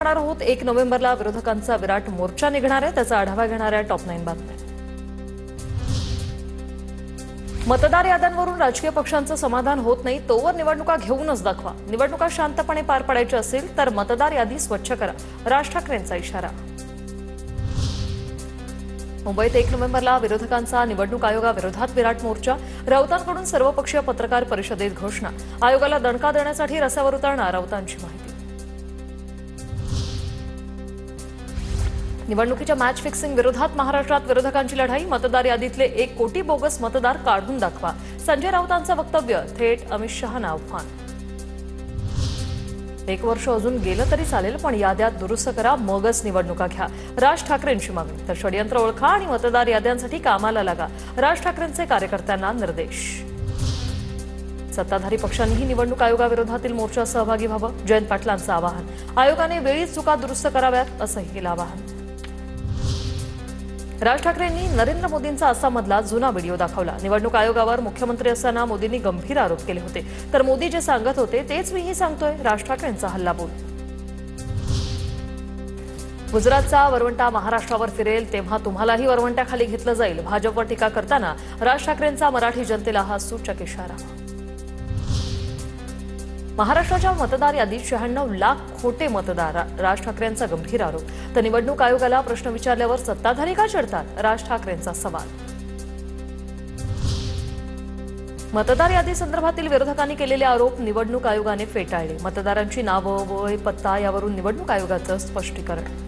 पाहणार आहोत। 1 नोव्हेंबरला विरोधकांचा विराट मोर्चा निघणार आहे, त्याचा आढावा घेणार आहे टॉप 9 बातम्या। मतदार याद्यांवरून राजकीय पक्षांचं समाधान होत नाही, तोवर निवडणुका घेऊनच दाखवा। निवडणुका शांतपणे पार पाडायच्या असेल तर मतदार यादी स्वच्छ करा, राज ठाकरेंचा इशारा। मुंबईत 1 नोव्हेंबरला विरोधकांचा निवडणूक आयोगाविरोधात विराट मोर्चा। राऊतांकडून सर्वपक्षीय पत्रकार परिषदेत घोषणा। आयोगाला दणका देण्यासाठी रस्त्यावर उतरणार राऊतांची माहिती। निवडणुकीच्या मॅच फिक्सिंग विरोधात महाराष्ट्रात विरोधकांची लढाई। मतदार यादीतले 1 कोटी बोगस मतदार काढून दाखवा। संजय राऊतांचं वक्तव्य, थेट अमित शहांना आव्हान। 1 वर्ष अजून गेलं तरी चालेल, पण याद्या दुरुस्त करा, मगच निवडणुका घ्या, राज ठाकरेंची मागणी। तर षडयंत्र ओळखा आणि मतदार याद्यांसाठी कामाला लागा, राज ठाकरेंचे कार्यकर्त्यांना निर्देश। सत्ताधारी पक्षांनीही निवडणूक आयोगाविरोधातील मोर्चात सहभागी व्हावं, जयंत पाटलांचं आवाहन। आयोगाने वेळीच चुका दुरुस्त कराव्यात, असंही केलं आवाहन। राज ठाकरेंनी नरेंद्र मोदींचा आसाममधला जुना व्हिडिओ दाखवला। निवडणूक आयोगावर मुख्यमंत्री असताना मोदींनी गंभीर आरोप केले होते, तर मोदी जे सांगत होते तेच मीही सांगतोय, राज ठाकरेंचा हल्लाबोल। गुजरातचा वरवंटा महाराष्ट्रावर फिरेल तेव्हा तुम्हालाही वरवंट्याखाली घेतलं जाईल। भाजपवर टीका करताना राज ठाकरेंचा मराठी जनतेला हा सूचक इशारा। महाराष्ट्राच्या मतदार यादीत 96 लाख खोटे मतदार, राज ठाकरेंचा गंभीर आरोप। तर निवडणूक आयोगाला प्रश्न विचारल्यावर सत्ताधारी का चिडतात, राज ठाकरेंचा सवाल। मतदार यादी संदर्भातील विरोधकांनी केलेले आरोप निवडणूक आयोगाने फेटाळले। मतदारांची नावं, वय, पत्ता यावरून निवडणूक आयोगाचं स्पष्टीकरण।